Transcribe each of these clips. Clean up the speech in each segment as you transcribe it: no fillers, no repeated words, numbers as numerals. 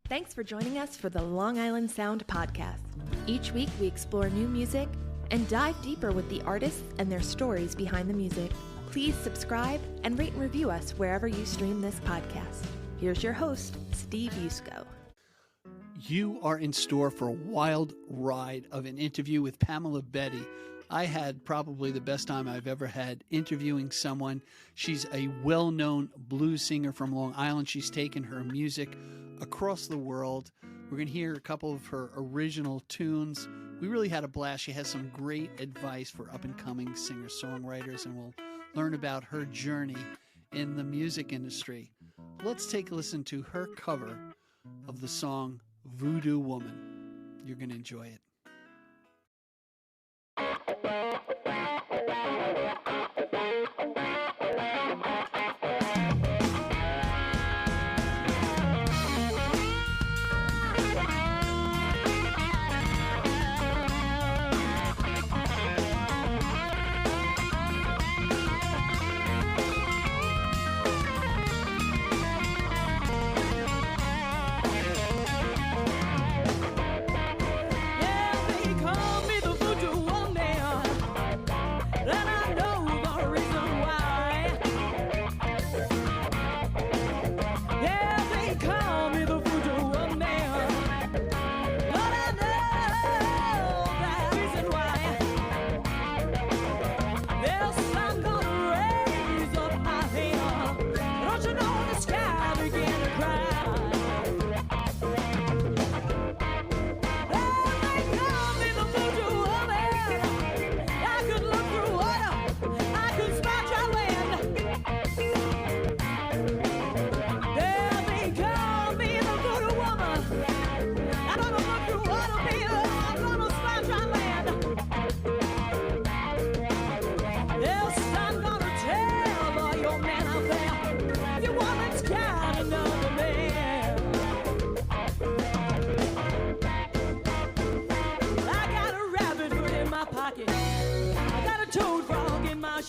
Thanks for joining us for the Long Island Sound Podcast. Each week we explore new music and dive deeper with the artists and their stories behind the music. Please subscribe and rate and review us wherever you stream this podcast. Here's your host, Steve Yusko. You are in store for a wild ride of an interview with Pamela Betti. I had probably the best time I've ever had interviewing someone. She's a well-known blues singer from Long Island. She's taken her music across the world. We're going to hear a couple of her original tunes. We really had a blast. She has some great advice for up-and-coming singer-songwriters, and we'll learn about her journey in the music industry. Let's take a listen to her cover of the song Voodoo Woman. You're going to enjoy it.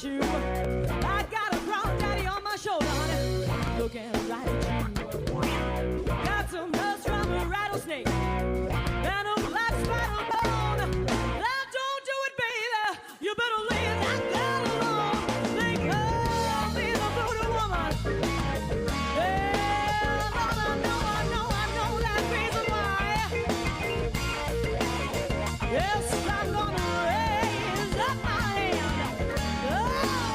I got a crown daddy on my shoulder, honey, looking right at you. Got some nuts from a rattlesnake and a black spider bone. Now don't do it, baby. You better leave that girl alone. They call me the voodoo woman. Yeah, I know that reason why. Yes, I'm gonna raise up my hand. Oh.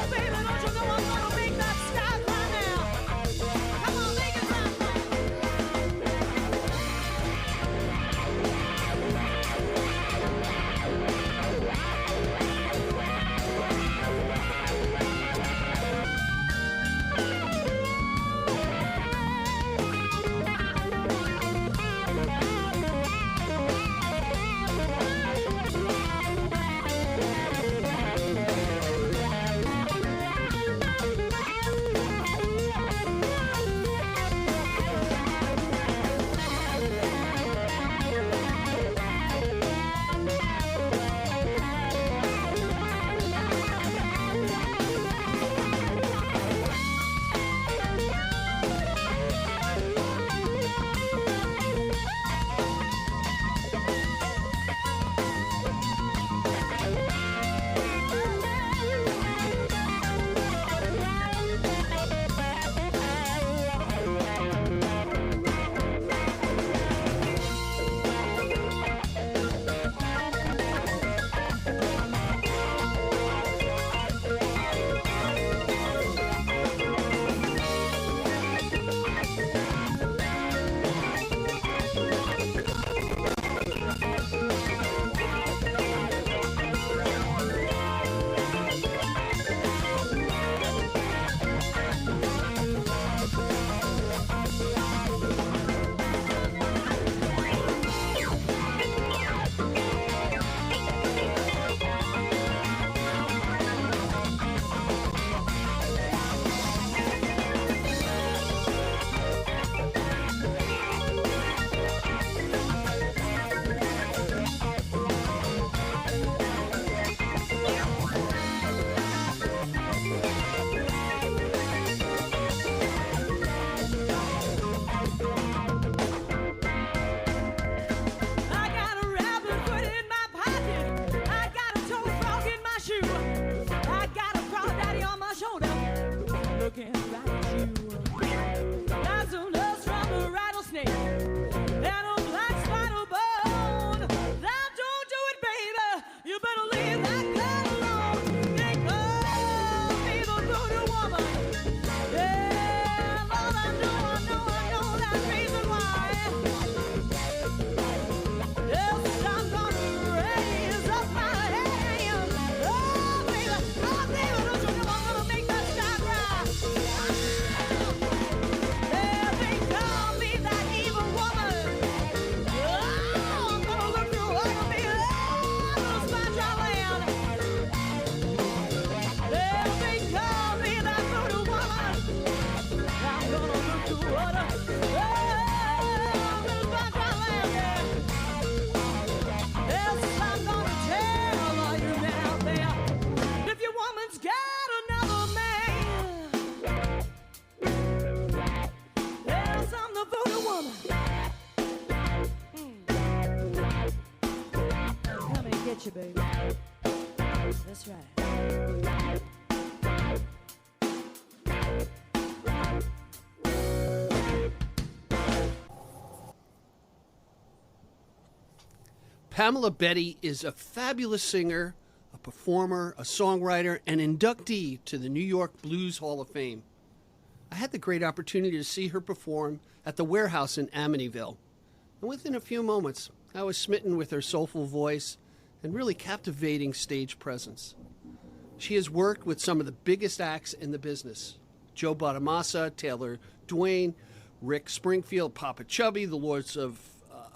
got you, baby. That's right. Pamela Betti is a fabulous singer, a performer, a songwriter, and inductee to the New York Blues Hall of Fame. I had the great opportunity to see her perform at the Warehouse in Amityville. And within a few moments, I was smitten with her soulful voice and really captivating stage presence. She has worked with some of the biggest acts in the business: Joe Bonamassa, Taylor Dayne, Rick Springfield, Poppa Chubby, the Lords of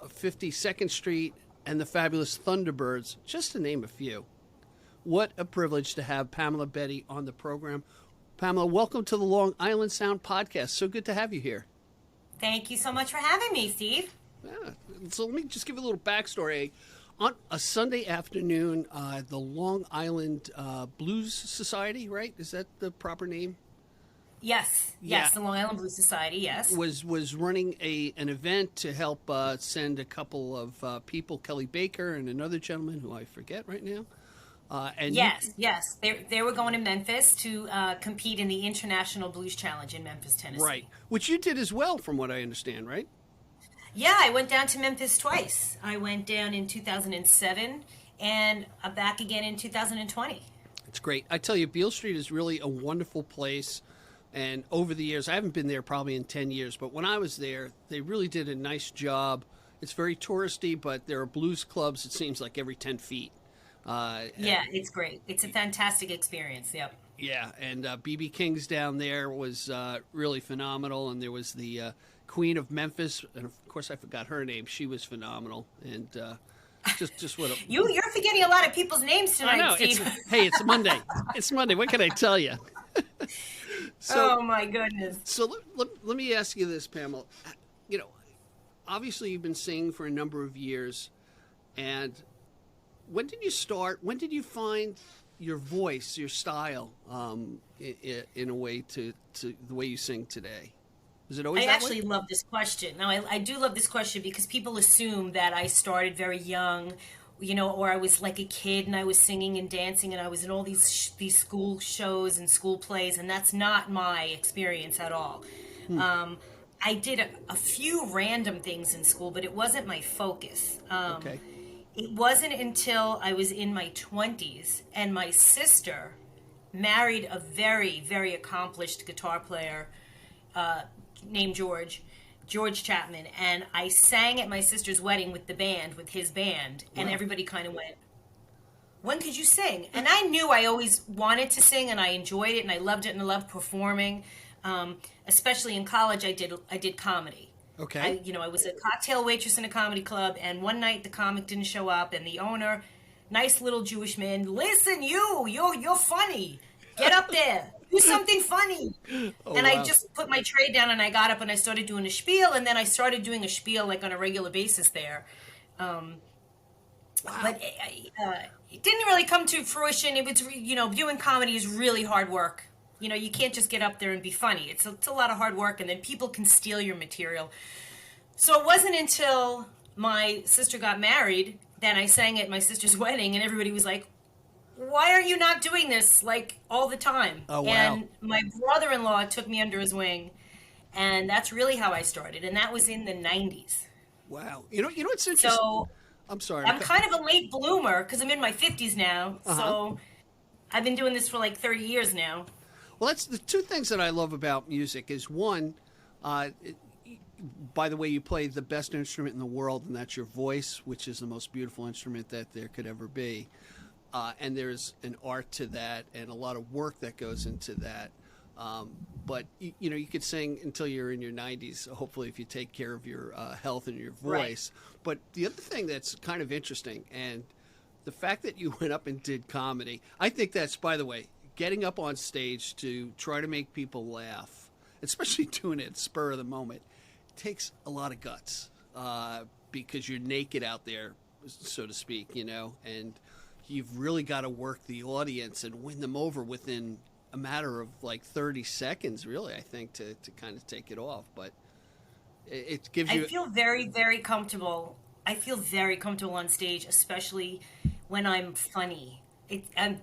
52nd Street, and the Fabulous Thunderbirds, just to name a few. What a privilege to have Pamela Betti on the program. Pamela, welcome to the Long Island Sound Podcast. So good to have you here. Thank you so much for having me, Steve. Yeah. So let me just give you a little backstory. On a Sunday afternoon, the Long Island Blues Society, right? Is that the proper name? Yes, Yeah. the Long Island Blues Society, yes. Was running an event to help send a couple of people, Kelly Baker and another gentleman who I forget right now. And Yes. They were going to Memphis to compete in the International Blues Challenge in Memphis, Tennessee. Right, which you did as well, from what I understand, right? Yeah, I went down to Memphis twice. I went down in 2007 and back again in 2020. It's great. I tell you, Beale Street is really a wonderful place. And over the years, I haven't been there probably in 10 years, but when I was there, they really did a nice job. It's very touristy, but there are blues clubs, it seems like, every 10 feet. Yeah, it's great. It's a fantastic experience, yep. Yeah, and B.B. King's down there was really phenomenal, and there was the Queen of Memphis, and of course I forgot her name. She was phenomenal, and just what a... You're forgetting a lot of people's names tonight, I know. Steve. It's Monday. It's Monday. What can I tell you? Oh, my goodness. So let me ask you this, Pamela. You know, obviously you've been singing for a number of years, and when did you start? When did you find your voice, your style, in a way to the way you sing today? Was it always I that actually way? love this question. Now, I do love this question because people assume that I started very young, you know, or I was like a kid and I was singing and dancing and I was in all these school shows and school plays, and that's not my experience at all. I did a few random things in school, but it wasn't my focus. Okay. It wasn't until I was in my 20s and my sister married a very, very accomplished guitar player named George Chapman, and I sang at my sister's wedding with his band, and Wow. everybody kind of went, "When could you sing?" And I knew I always wanted to sing, and I enjoyed it, and I loved it, and I loved performing. Especially in college, I did comedy. Okay. I was a cocktail waitress in a comedy club, and one night the comic didn't show up, and the owner, nice little Jewish man, "Listen, you're funny. Get up there. Do something funny." Oh, And wow. I just put my tray down, and I got up, and I started doing a spiel, and then I started doing a spiel like on a regular basis there. But it didn't really come to fruition. It was, doing comedy is really hard work. You can't just get up there and be funny. It's a lot of hard work, and then people can steal your material. So it wasn't until my sister got married that I sang at my sister's wedding, and everybody was like, "Why are you not doing this like all the time?" Oh, wow. And my brother-in-law took me under his wing, and that's really how I started, and that was in the 90s. Wow. You know what's interesting? So I'm sorry. I'm kind of a late bloomer because I'm in my 50s now. So I've been doing this for like 30 years now. Well, that's the two things that I love about music is one, by the way, you play the best instrument in the world, and that's your voice, which is the most beautiful instrument that there could ever be. And there's an art to that and a lot of work that goes into that. But, you could sing until you're in your 90s, hopefully, if you take care of your health and your voice. Right. But the other thing that's kind of interesting, and the fact that you went up and did comedy, I think that's, by the way, getting up on stage to try to make people laugh, especially doing it spur of the moment, takes a lot of guts because you're naked out there, so to speak, and you've really got to work the audience and win them over within a matter of like 30 seconds, really, I think, to kind of take it off. But it gives you... I feel very, very comfortable. I feel very comfortable on stage, especially when I'm funny.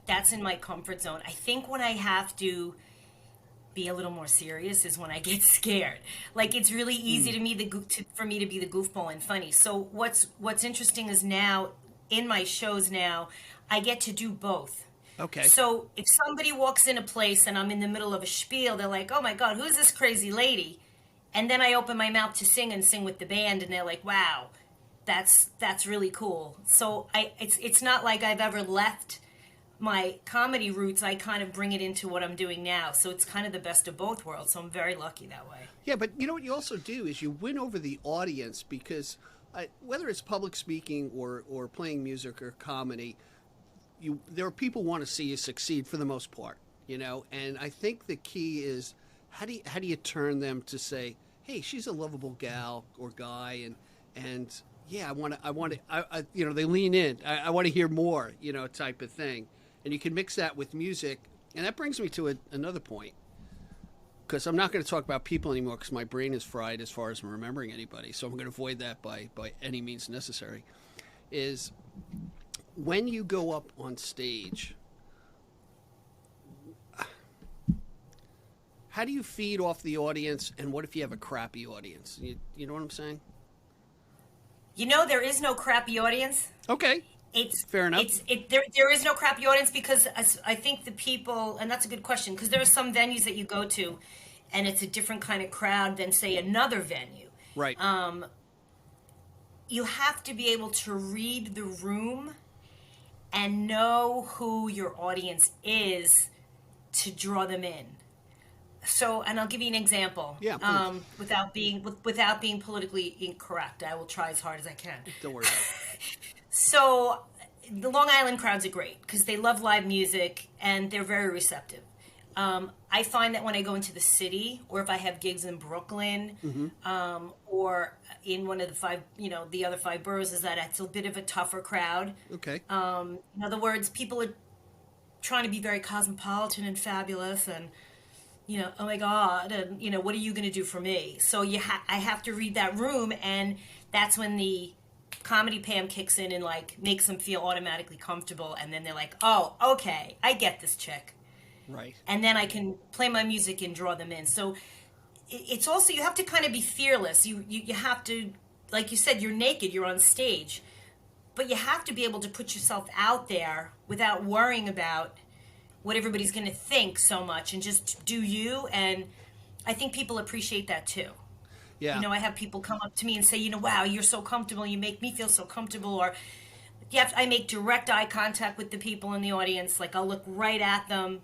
That's in my comfort zone. I think when I have to be a little more serious is when I get scared. Like, it's really easy for me to be the goofball and funny. So what's interesting is now in my shows now, I get to do both. Okay. So if somebody walks in a place and I'm in the middle of a spiel, they're like, "Oh my God, who's this crazy lady?" And then I open my mouth to sing and sing with the band, and they're like, "Wow, that's really cool." So it's not like I've ever left my comedy roots. I kind of bring it into what I'm doing now. So it's kind of the best of both worlds. So I'm very lucky that way. Yeah, but you know what you also do is you win over the audience because whether it's public speaking or playing music or comedy, there are people who want to see you succeed for the most part, you know. And I think the key is how do you turn them to say, "Hey, she's a lovable gal or guy," and yeah, I want to, you know, they lean in. I want to hear more, you know, type of thing. And you can mix that with music. And that brings me to another point. Because I'm not going to talk about people anymore because my brain is fried as far as remembering anybody. So I'm going to avoid that by any means necessary. Is when you go up on stage, how do you feed off the audience? And what if you have a crappy audience? You know what I'm saying? You know, there is no crappy audience. Okay. It's fair enough. There is no crappy audience because I think the people, and that's a good question, because there are some venues that you go to and it's a different kind of crowd than, say, another venue. Right. You have to be able to read the room and know who your audience is to draw them in. So, and I'll give you an example. Yeah, without being politically incorrect. I will try as hard as I can. Don't worry about it. So, the Long Island crowds are great because they love live music and they're very receptive. I find that when I go into the city, or if I have gigs in Brooklyn, or in one of the other 5 boroughs, is that it's a bit of a tougher crowd. Okay. In other words, people are trying to be very cosmopolitan and fabulous, and oh my God, and what are you going to do for me? So I have to read that room, and that's when the comedy Pam kicks in and like makes them feel automatically comfortable, and then they're like, "Oh, okay, I get this chick." Right. And then I can play my music and draw them in. So it's also, you have to kind of be fearless. You have to, like you said, you're naked, you're on stage, but you have to be able to put yourself out there without worrying about what everybody's going to think so much, and just do you. And I think people appreciate that too. Yeah. I have people come up to me and say, "Wow, you're so comfortable. You make me feel so comfortable." Or I make direct eye contact with the people in the audience. Like, I'll look right at them.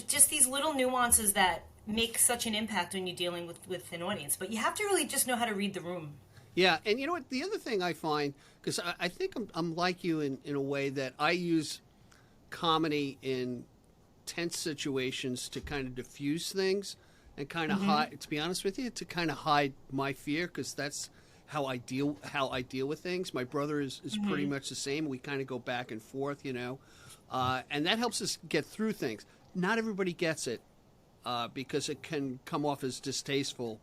Just these little nuances that make such an impact when you're dealing with an audience. But you have to really just know how to read the room. Yeah, and you know what? The other thing I find, because I think I'm like you in a way that I use comedy in tense situations to kind of diffuse things and kind of hide. To be honest with you, to kind of hide my fear, because that's how I deal with things. My brother is pretty much the same. We kind of go back and forth, and that helps us get through things. Not everybody gets it because it can come off as distasteful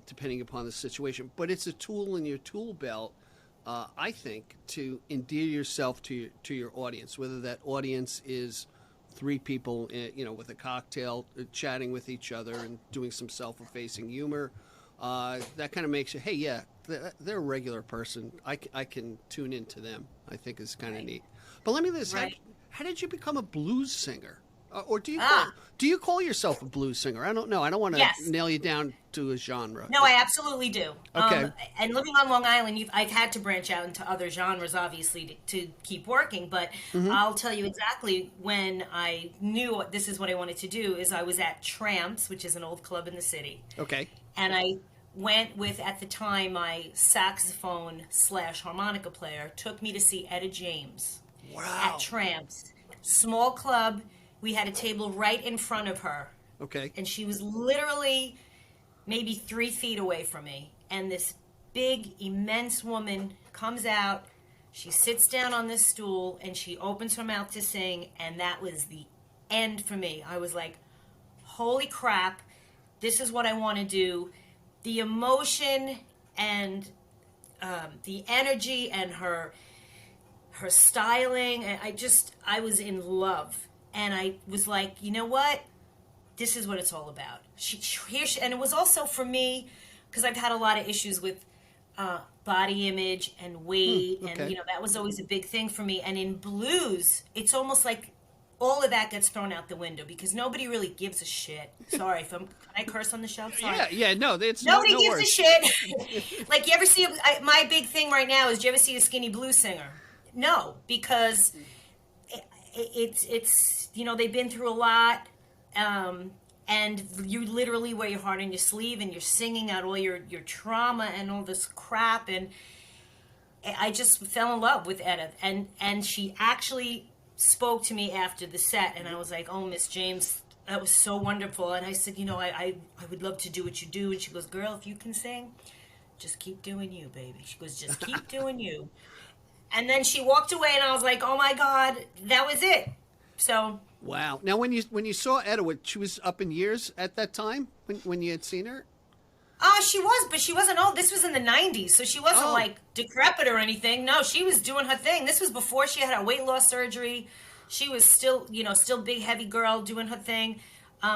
depending upon the situation. But it's a tool in your tool belt, I think, to endear yourself to your audience, whether that audience is 3 people, with a cocktail, chatting with each other and doing some self-effacing humor. That kind of makes you, hey, yeah, they're a regular person. I can tune into them, I think is kind of neat. But let me ask this, how did you become a blues singer? Or do you call yourself a blues singer? I don't know. I don't want to nail you down to a genre. No, I absolutely do. Okay. And living on Long Island, I've had to branch out into other genres, obviously, to keep working. But I'll tell you exactly when I knew this is what I wanted to do. Is I was at Tramps, which is an old club in the city. Okay. And I went with, at the time, my saxophone/harmonica player took me to see Etta James. Wow. At Tramps. Small club. We had a table right in front of her. Okay. And she was literally maybe 3 feet away from me. And this big, immense woman comes out. She sits down on this stool and she opens her mouth to sing. And that was the end for me. I was like, holy crap, this is what I want to do. The emotion and the energy and her her styling, and I was in love. And I was like, you know what? This is what it's all about. And it was also for me, because I've had a lot of issues with body image and weight, okay. and that was always a big thing for me. And in blues, it's almost like all of that gets thrown out the window because nobody really gives a shit. Sorry, can I curse on the show? Sorry. Yeah, no, it's nobody no gives worries. a shit. Like, you ever see my big thing right now is, do you ever see a skinny blues singer? No, because it's they've been through a lot, and you literally wear your heart on your sleeve, and you're singing out all your trauma and all this crap. And I just fell in love with Etta, and she actually spoke to me after the set, and I was like, oh, Miss James, that was so wonderful. And I said, I would love to do what you do. And she goes, girl, if you can sing, just keep doing you, baby. She goes, just keep doing you. And then she walked away, and I was like, oh my God, that was it. So. Wow. Now, when you saw Etta, she was up in years at that time when you had seen her? She was, but she wasn't old. This was in the 90s, so she wasn't like decrepit or anything. No, she was doing her thing. This was before she had her weight loss surgery. She was still big, heavy girl doing her thing.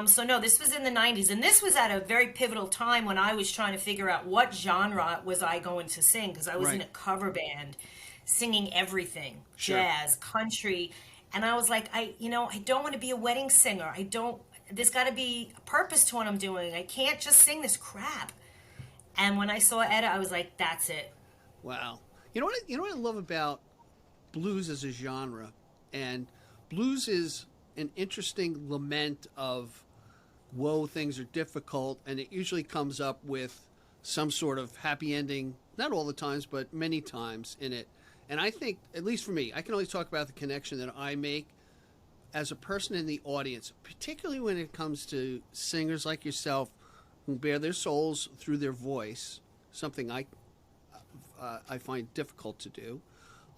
So no, this was in the 90s, and this was at a very pivotal time when I was trying to figure out what genre was I going to sing, because I was in a cover band singing everything, jazz, country, and I was like, I don't want to be a wedding singer. There's got to be a purpose to what I'm doing. I can't just sing this crap. And when I saw Etta, I was like, that's it. Wow. You know what I love about blues as a genre? And blues is an interesting lament of, whoa, things are difficult, and it usually comes up with some sort of happy ending, not all the times, but many times in it. And I think, at least for me, I can only talk about the connection that I make as a person in the audience, particularly when it comes to singers like yourself who bear their souls through their voice, something I find difficult to do.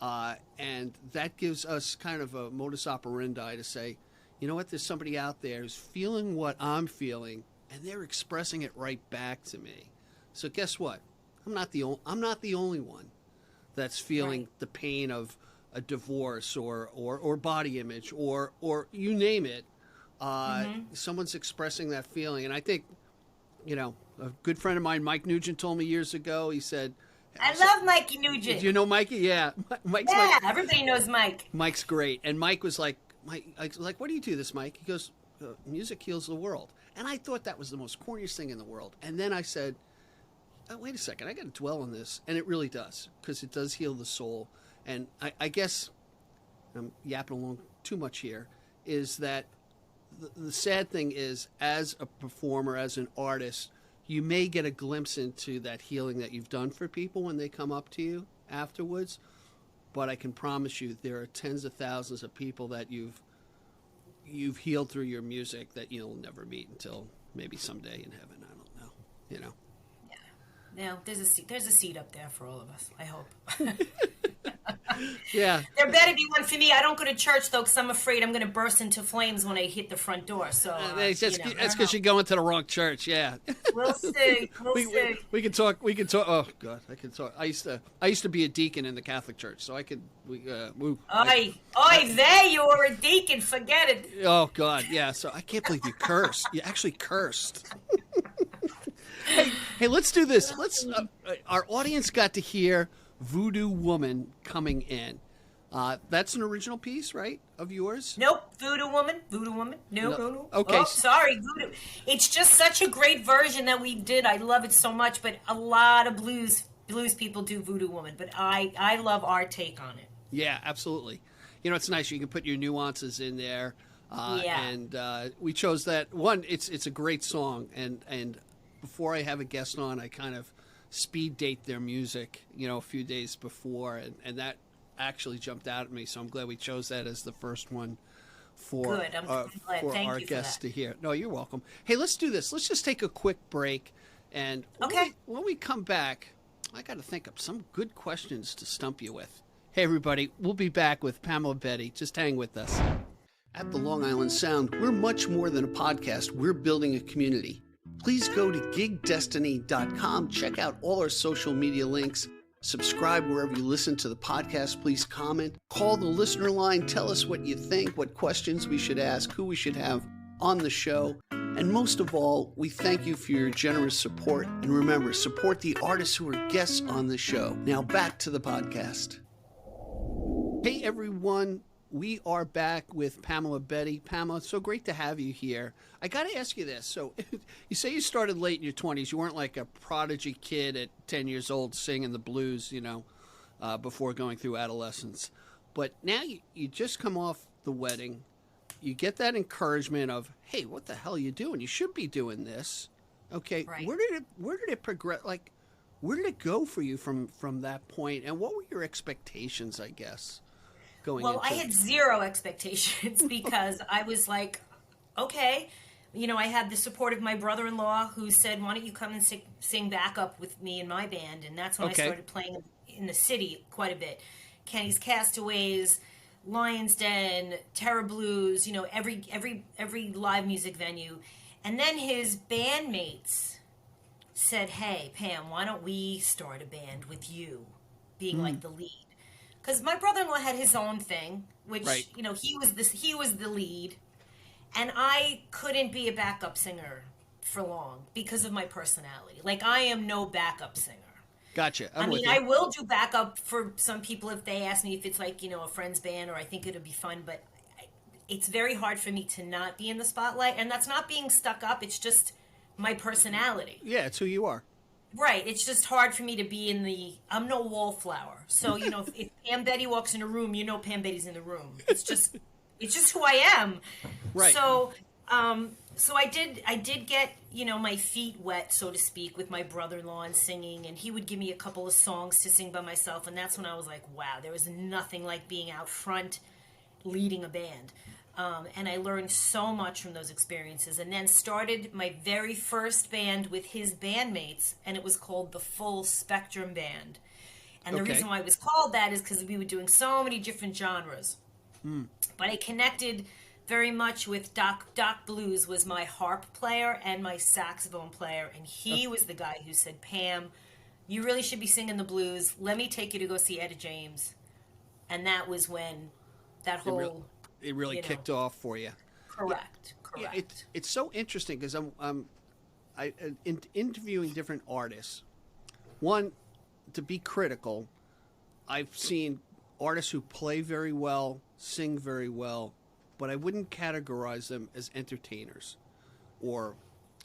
And that gives us kind of a modus operandi to say, you know what, there's somebody out there who's feeling what I'm feeling, and they're expressing it right back to me. So guess what? I'm not the only one that's feeling the pain of a divorce or body image or you name it. Someone's expressing that feeling. And I think, a good friend of mine, Mike Nugent, told me years ago, he said, I love Mikey Nugent. Do you know Mikey? Yeah. Everybody knows Mike. Mike's great. And Mike was like, what do you do this, Mike? He goes, music heals the world. And I thought that was the most corniest thing in the world. And then I said, oh, wait a second, I got to dwell on this. And it really does, because it does heal the soul. And I guess I'm yapping along too much here, is that the sad thing is, as a performer, as an artist, you may get a glimpse into that healing that you've done for people when they come up to you afterwards. But I can promise you there are tens of thousands of people that you've healed through your music that you'll never meet until maybe someday in heaven. I don't know, Yeah, there's a seat up there for all of us, I hope. Yeah. There better be one for me. I don't go to church, though, because I'm afraid I'm going to burst into flames when I hit the front door. So that's because you're going to the wrong church. Yeah. We'll see. We can talk. Oh God, I can talk. I used to be a deacon in the Catholic Church, so I could. There, you were a deacon. Forget it. Oh God, yeah. So I can't believe you cursed. You actually cursed. Hey, let's do this. Our audience got to hear Voodoo Woman coming in. That's an original piece, right, of yours? Nope, Voodoo Woman. No. Okay. Oh, sorry, Voodoo. It's just such a great version that we did. I love it so much, but a lot of blues people do Voodoo Woman, but I love our take on it. Yeah, absolutely. It's nice. You can put your nuances in there. And we chose that one. It's a great song, and before I have a guest on, I kind of speed date their music, a few days before, and that actually jumped out at me. So I'm glad we chose that as the first one for our guests to hear. No, you're welcome. Hey, let's do this. Let's just take a quick break, and when we come back, I got to think of some good questions to stump you with. Hey, everybody, we'll be back with Pamela Betti. Just hang with us. At the Long Island Sound, we're much more than a podcast. We're building a community. Please go to gigdestiny.com, check out all our social media links, Subscribe wherever you listen to the podcast. Please comment. Call the listener line. Tell us what you think, what questions we should ask, who we should have on the show. And most of all, we thank you for your generous support. And remember, support the artists who are guests on the show. Now back to the podcast. Hey, everyone. We are back with Pamela Betti. Pamela, it's so great to have you here. I got to ask you this. So you say you started late in your 20s. You weren't like a prodigy kid at 10 years old singing the blues, before going through adolescence. But now you just come off the wedding. You get that encouragement of, hey, what the hell are you doing? You should be doing this. Okay, right. Where did it progress? Like, where did it go for you from that point? And what were your expectations, I guess? Well, I had zero expectations because I was like, okay, I had the support of my brother-in-law who said, why don't you come and sing backup with me in my band? And that's when I started playing in the city quite a bit. Kenny's Castaways, Lion's Den, Terror Blues, every live music venue. And then his bandmates said, hey, Pam, why don't we start a band with you being like the lead? Because my brother-in-law had his own thing, which, he was the lead. And I couldn't be a backup singer for long because of my personality. Like, I am no backup singer. Gotcha. I will do backup for some people if they ask me if it's like, a friend's band or I think it'll be fun. But it's very hard for me to not be in the spotlight. And that's not being stuck up. It's just my personality. Yeah, it's who you are. Right. It's just hard for me to be I'm no wallflower. So, if Pam Betti walks in a room, Pam Betti's in the room. It's just who I am. Right. So, so I did get, my feet wet, so to speak, with my brother-in-law and singing, and he would give me a couple of songs to sing by myself, and that's when I was like, wow, there was nothing like being out front leading a band. And I learned so much from those experiences, and then started my very first band with his bandmates, and it was called the Full Spectrum Band. And the reason why it was called that is because we were doing so many different genres. But I connected very much with Doc Blues was my harp player and my saxophone player, and he was the guy who said, Pam, you really should be singing the blues. Let me take you to go see Etta James. And that was when that whole... It really kicked off for you. Correct. Yeah, it's so interesting because I'm interviewing different artists. One, to be critical, I've seen artists who play very well, sing very well, but I wouldn't categorize them as entertainers, or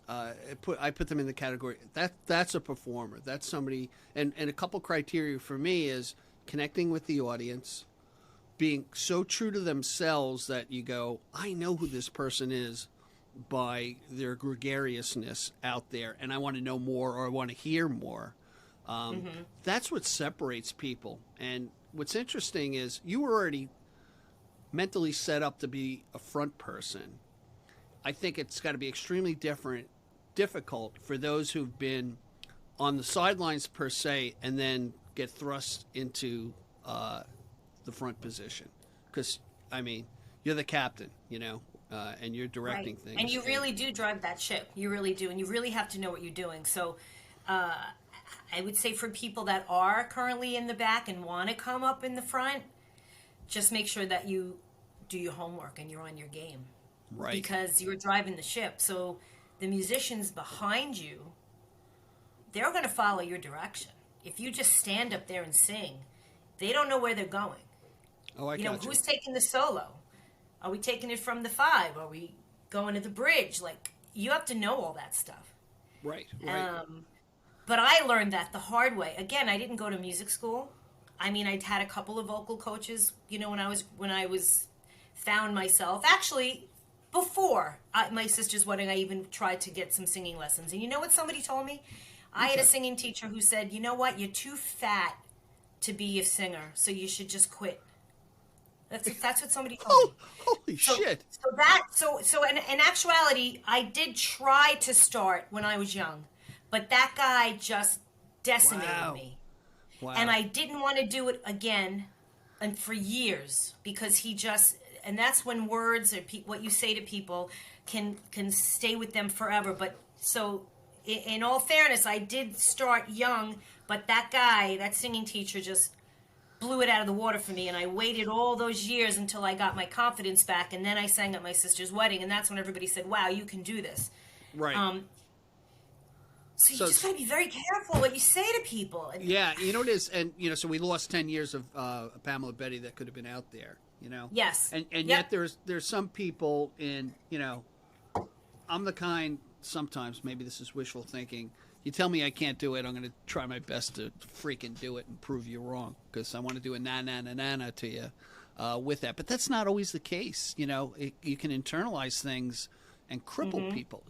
I put them in the category that's a performer. That's somebody, and a couple criteria for me is connecting with the audience, being so true to themselves that you go, I know who this person is by their gregariousness out there, and I want to know more, or I want to hear more. That's what separates people. And what's interesting is you were already mentally set up to be a front person. I think it's got to be extremely difficult for those who've been on the sidelines per se, and then get thrust into the front position, because you're the captain, and you're directing things, and you really do drive that ship. You really do, and you really have to know what you're doing. So I would say for people that are currently in the back and want to come up in the front, just make sure that you do your homework and you're on your game, right? Because you're driving the ship. So the musicians behind you, they're going to follow your direction. If you just stand up there and sing, they don't know where they're going. Oh, I got you. Who's taking the solo? Are we taking it from the 5? Are we going to the bridge? Like, you have to know all that stuff. Right. But I learned that the hard way. Again, I didn't go to music school. I'd had a couple of vocal coaches, when I was found myself. Actually, before my sister's wedding, I even tried to get some singing lessons. And you know what somebody told me? I had a singing teacher who said, you know what? You're too fat to be a singer, so you should just quit. That's what somebody told me. Holy shit. So in actuality, I did try to start when I was young, but that guy just decimated me. Wow. And I didn't want to do it again, and for years, because he just, and that's when words or what you say to people can stay with them forever. But so in all fairness, I did start young, but But that guy, that singing teacher, just blew it out of the water for me, and I waited all those years until I got my confidence back, and then I sang at my sister's wedding, and that's when everybody said, wow, you can do this. Right. So you just got to be very careful what you say to people. Yeah, you know it is, and so we lost 10 years of Pamela Betti that could have been out there, Yes. And Yep. yet there's some people in, I'm the kind, sometimes, maybe this is wishful thinking, you tell me I can't do it, I'm going to try my best to freaking do it and prove you wrong, because I want to do a na-na-na-na-na to you with that. But that's not always the case, you can internalize things and cripple people,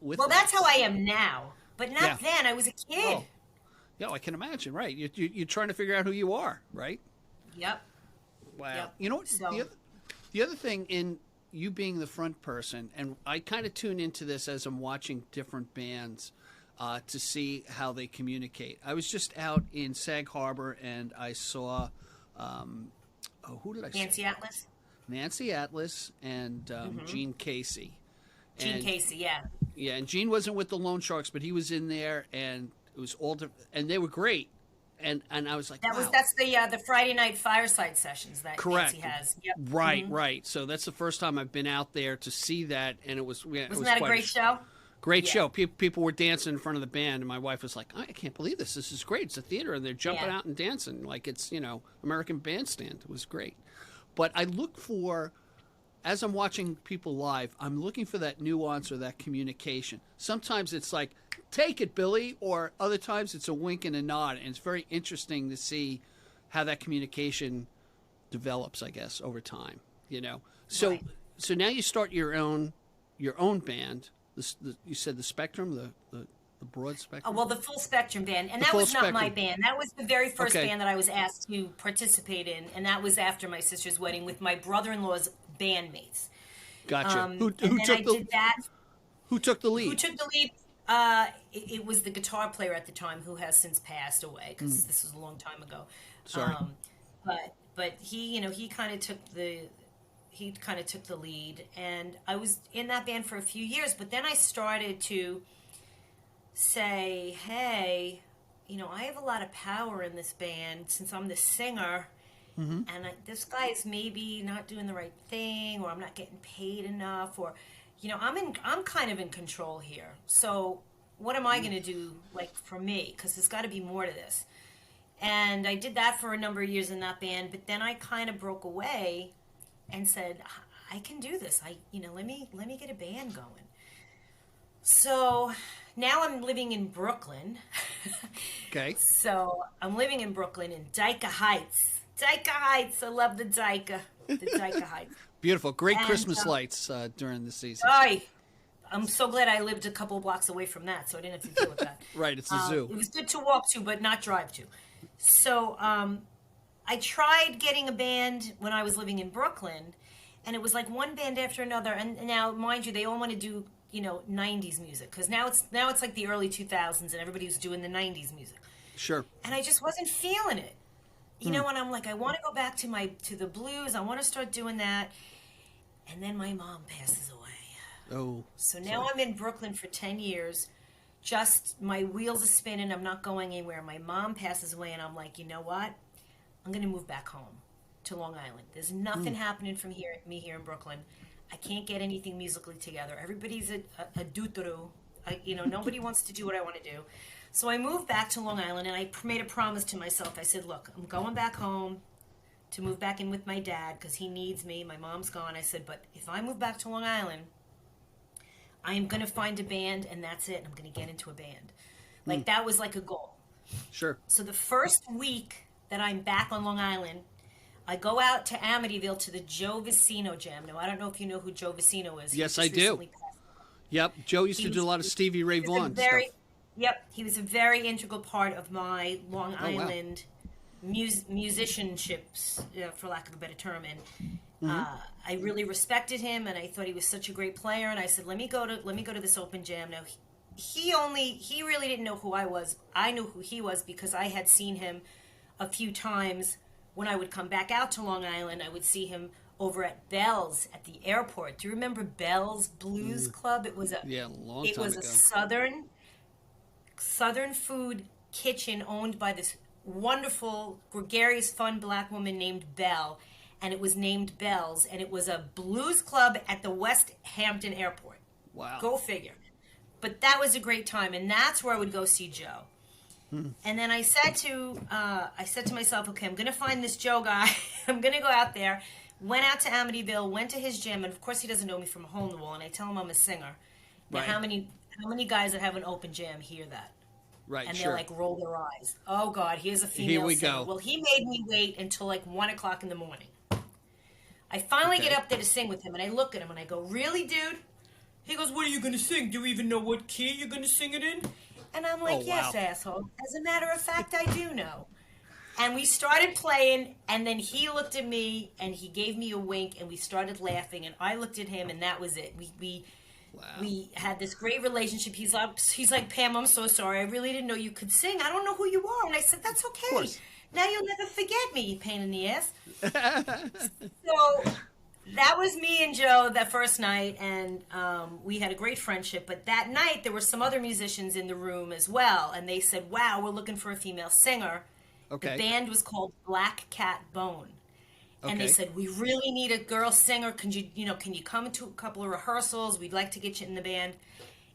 with that's how I am now. But not then. I was a kid. Oh. Yeah, I can imagine, right? You're trying to figure out who you are, right? Yep. Wow. Yep. You know what? So, the other thing in you being the front person, and I kind of tune into this as I'm watching different bands to see how they communicate. I was just out in Sag Harbor, and I saw, who did I see? Nancy Atlas. Nancy Atlas and Gene Casey. Casey, yeah. Yeah, and Gene wasn't with the Lone Sharks, but he was in there, and it was all different, and they were great. And I was like, wow. That's the Friday night fireside sessions that Correct. Nancy has. Yep. Right, right. So that's the first time I've been out there to see that, and it was Wasn't that a great show? Great show. People were dancing in front of the band, and my wife was like, I can't believe this. This is great. It's a theater, and they're jumping out and dancing like it's, American Bandstand. It was great. But I look for, as I'm watching people live, I'm looking for that nuance or that communication. Sometimes it's like, take it, Billy, or other times it's a wink and a nod, and it's very interesting to see how that communication develops, I guess, over time, So Right. So now you start your own band. You said the Spectrum, the broad spectrum? Oh, well, the Full Spectrum Band. And that was not my band. That was the very first band that I was asked to participate in, and that was after my sister's wedding with my brother-in-law's bandmates. Gotcha. Who took Who took the lead? It was the guitar player at the time, who has since passed away, because this was a long time ago. Sorry. But he, he kind of took the lead, and I was in that band for a few years. But then I started to say, hey, I have a lot of power in this band since I'm the singer, and this guy is maybe not doing the right thing, or I'm not getting paid enough, or I'm kind of in control here. So what am I going to do, for me? Because there's got to be more to this. And I did that for a number of years in that band, but then I kind of broke away and said, I can do this. Let me get a band going. So now I'm living in Brooklyn. Okay. So I'm living in Brooklyn in Dyke Heights. Dyke Heights. I love the Dyke. The Dyke Heights. Beautiful. Great Christmas lights during the season. I'm so glad I lived a couple of blocks away from that, so I didn't have to deal with that. Right, it's a zoo. It was good to walk to, but not drive to. So I tried getting a band when I was living in Brooklyn, and it was like one band after another. And now, mind you, they all want to do 90s music, because now it's like the early 2000s, and everybody's doing the 90s music. Sure. And I just wasn't feeling it. And I'm like, I want to go back to the blues. I want to start doing that. And then my mom passes away. Oh. So now I'm in Brooklyn for 10 years. Just my wheels are spinning. I'm not going anywhere. My mom passes away, and I'm like, you know what? I'm going to move back home to Long Island. There's nothing happening from me here in Brooklyn. I can't get anything musically together. Everybody's a do-through. Nobody wants to do what I want to do. So I moved back to Long Island, and I made a promise to myself. I said, look, I'm going back home to move back in with my dad because he needs me. My mom's gone. I said, but if I move back to Long Island, I am going to find a band, and that's it. I'm going to get into a band. That was like a goal. Sure. So the first week that I'm back on Long Island, I go out to Amityville to the Joe Vicino Jam. Now, I don't know if you know who Joe Vicino is. Yes, I do. Yep. Joe used to do a lot of Stevie Ray Vaughan stuff. Yep. He was a very integral part of my Long Island musicianships, for lack of a better term. And I really respected him, and I thought he was such a great player. And I said, let me go to this open jam. Now, he really didn't know who I was. I knew who he was because I had seen him a few times. When I would come back out to Long Island, I would see him over at Bell's at the airport. Do you remember Bell's Blues Club? It was a long time ago. Southern Southern food kitchen owned by this wonderful, gregarious, fun black woman named Belle, and it was named Belle's, and it was a blues club at the West Hampton Airport. Wow. Go figure. But that was a great time, and that's where I would go see Joe. And then I said to myself, okay, I'm going to find this Joe guy. I'm going to go out there. Went out to Amityville, went to his gym, and of course he doesn't know me from a hole in the wall, and I tell him I'm a singer. Now, Right. how many guys that have an open jam hear that? Right, And sure. they're like, roll their eyes. Oh, God, here's a female Here we singer. go. Well, he made me wait until like 1 o'clock in the morning. I finally Okay. get up there to sing with him, and I look at him, and I go, really, dude? He goes, what are you going to sing? Do you even know what key you're going to sing it in? And I'm like, Oh, yes, wow. asshole. As a matter of fact, I do know. And we started playing, and then he looked at me, and he gave me a wink, and we started laughing, and I looked at him, and that was it. We had this great relationship. He's like, Pam, I'm so sorry. I really didn't know you could sing. I don't know who you are. And I said, that's okay. course. Now you'll never forget me, you pain in the ass. So that was me and Joe that first night, and we had a great friendship. But that night, there were some other musicians in the room as well, and they said, wow, we're looking for a female singer. Okay. The band was called Black Cat Bone. And they Okay. said, we really need a girl singer. Can you come to a couple of rehearsals? We'd like to get you in the band.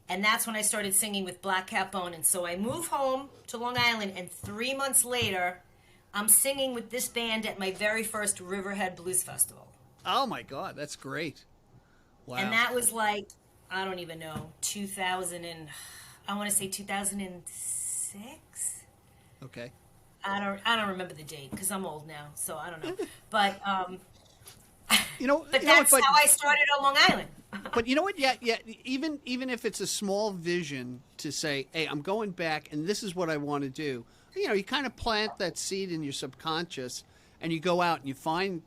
And that's when I started singing with Black Cat Bone. And so I moved home to Long Island, and 3 months later, I'm singing with this band at my very first Riverhead Blues Festival. Oh, my God. That's great. Wow. And that was like, I don't even know, 2006? Okay. I don't remember the date because I'm old now, so I don't know. But But that's how I started on Long Island. But you know what? Yeah. Even if it's a small vision to say, "Hey, I'm going back, and this is what I want to do." You kind of plant that seed in your subconscious, and you go out and you find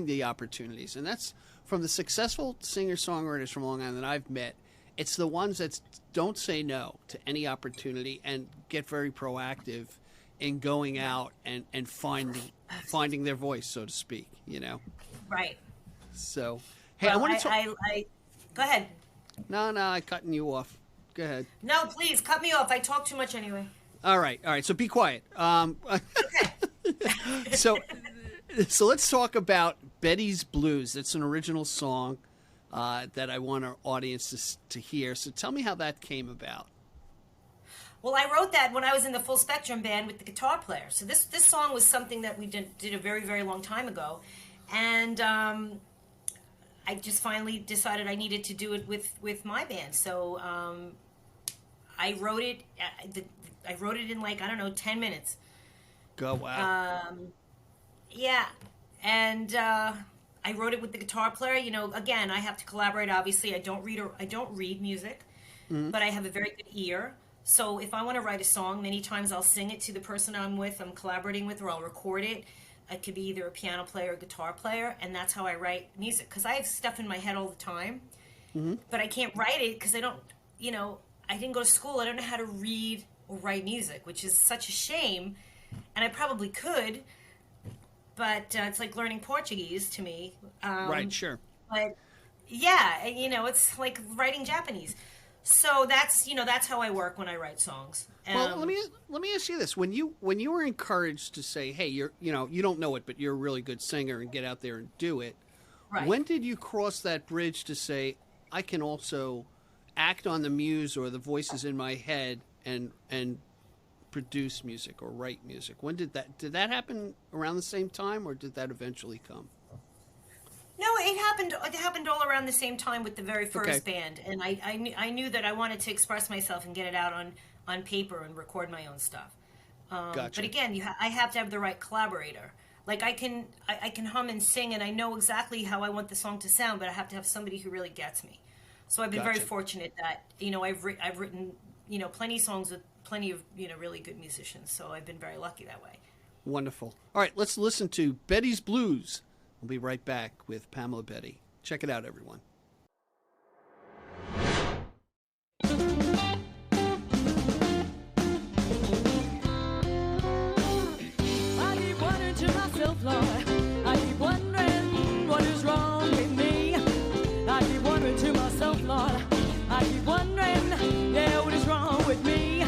the opportunities, and that's from the successful singer-songwriters from Long Island that I've met. It's the ones that don't say no to any opportunity and get very proactive in going out and finding their voice, so to speak. Right. So, hey, Well, I want to talk. Go ahead. No, I'm cutting you off. Go ahead. No, please cut me off. I talk too much anyway. All right. So be quiet. So let's talk about Betty's Blues. It's an original song that I want our audience to hear. So tell me how that came about. Well, I wrote that when I was in the Full Spectrum band with the guitar player. So this song was something that we did a very, very long time ago. And I just finally decided I needed to do it with my band. So I wrote it. I wrote it in 10 minutes. Go, wow. Yeah, and I wrote it with the guitar player. Again, I have to collaborate. Obviously, I don't read music, but I have a very good ear. So if I want to write a song, many times I'll sing it to the person I'm collaborating with, or I'll record it. It could be either a piano player or a guitar player, and that's how I write music. Because I have stuff in my head all the time, but I can't write it because I don't, I didn't go to school. I don't know how to read or write music, which is such a shame. And I probably could, but it's like learning Portuguese to me. Right, sure. But yeah, it's like writing Japanese. So that's how I work when I write songs. Well, let me ask you this: when you were encouraged to say, "Hey, you don't know it, but you're a really good singer," and get out there and do it, right. When did you cross that bridge to say, "I can also act on the muse or the voices in my head and produce music or write music"? When did that happen? Around the same time, or did that eventually come? No, it happened all around the same time with the very first band, and I knew that I wanted to express myself and get it out on paper and record my own stuff. Gotcha. But again, I have to have the right collaborator. Like I can hum and sing, and I know exactly how I want the song to sound, but I have to have somebody who really gets me. So I've been very fortunate that I've written plenty of songs with plenty of really good musicians. So I've been very lucky that way. Wonderful. All right, let's listen to Betty's Blues. We'll be right back with Pamela Betti. Check it out, everyone. I keep wondering to myself, Lord. I keep wondering what is wrong with me. I keep wondering to myself, Lord. I keep wondering, yeah, what is wrong with me?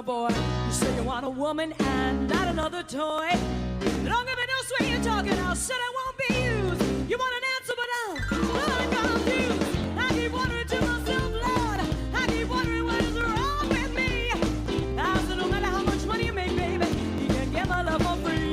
a boy. You say you want a woman and not another toy. Don't give me no swing you're talking. I said I won't be used. You want an answer, but I'm confused. I keep wondering to myself, Lord. I keep wondering what is wrong with me. I said no matter how much money you make, baby, you can get my love for free.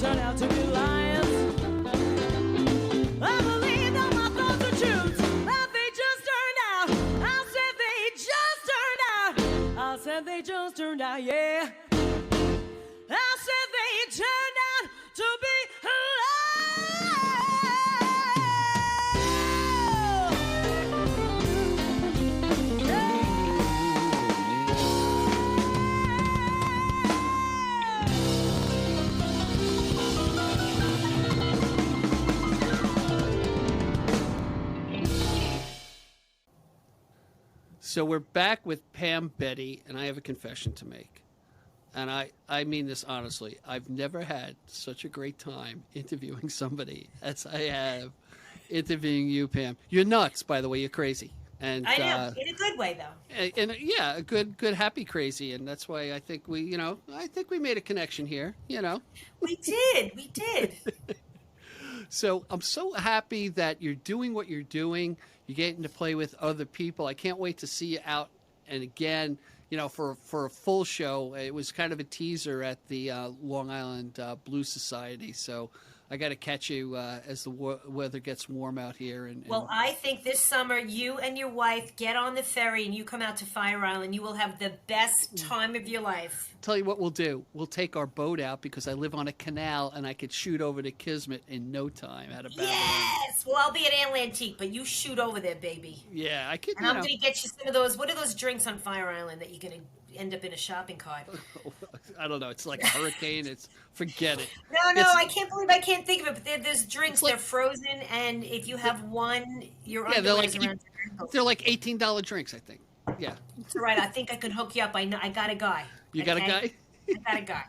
Turn out to be lies. I believe that my thoughts are truths, that they just turned out. I said they just turned out. I said they just turned out, yeah. I said they turned out to be So we're back with Pam Betti, and I have a confession to make. And I mean this honestly. I've never had such a great time interviewing somebody as I have interviewing you, Pam. You're nuts, by the way. You're crazy. And I know, in a good way, though. And yeah, a good, happy crazy. And that's why I think we made a connection here, We did. So I'm so happy that you're doing what you're doing. You're getting to play with other people. I can't wait to see you out and again, for a full show. It was kind of a teaser at the Long Island Blues Society. So I got to catch you as the weather gets warm out here. Well, I think this summer you and your wife get on the ferry and you come out to Fire Island. You will have the best time of your life. Tell you what we'll do. We'll take our boat out because I live on a canal and I could shoot over to Kismet in no time out of Babylon. Yes! Well, I'll be at Atlantique, but you shoot over there, baby. Yeah, I could. And I'm going to get you some of those. What are those drinks on Fire Island that you're going to end up in a shopping cart? I don't know. It's like a hurricane. Forget it. No, I can't believe I can't think of it. But there's drinks. They're frozen, and if you have one, your underwear's around your ankles. They're like $18 drinks, I think. Yeah. That's right. I think I can hook you up. I got a guy. You got a guy? I got a guy.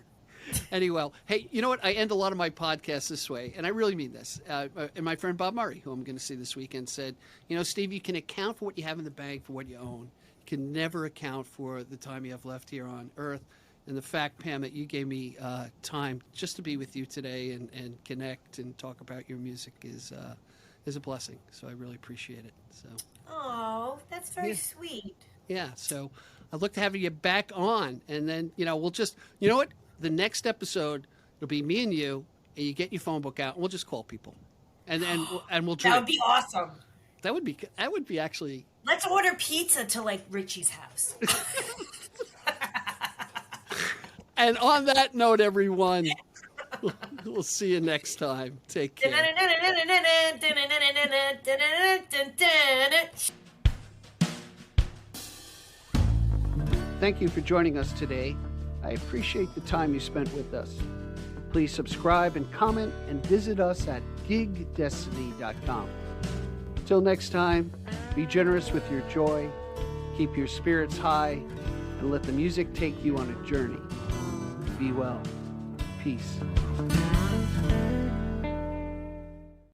Anyway, hey, you know what? I end a lot of my podcasts this way, and I really mean this. And my friend Bob Murray, who I'm going to see this weekend, said, Steve, you can account for what you have in the bank for what you own. You can never account for the time you have left here on Earth. And the fact, Pam, that you gave me time just to be with you today and connect and talk about your music is a blessing. So I really appreciate it. So. Oh, that's very sweet. Yeah, so I'd look to having you back on, and then, we'll just, you know what? The next episode, it'll be me and you get your phone book out, and we'll just call people. And we'll drink. That would be awesome. That would be actually. Let's order pizza to, like, Richie's house. And on that note, everyone, we'll see you next time. Take care. Thank you for joining us today. I appreciate the time you spent with us. Please subscribe and comment and visit us at gigdestiny.com. Till next time, be generous with your joy, keep your spirits high, and let the music take you on a journey. Be well. Peace.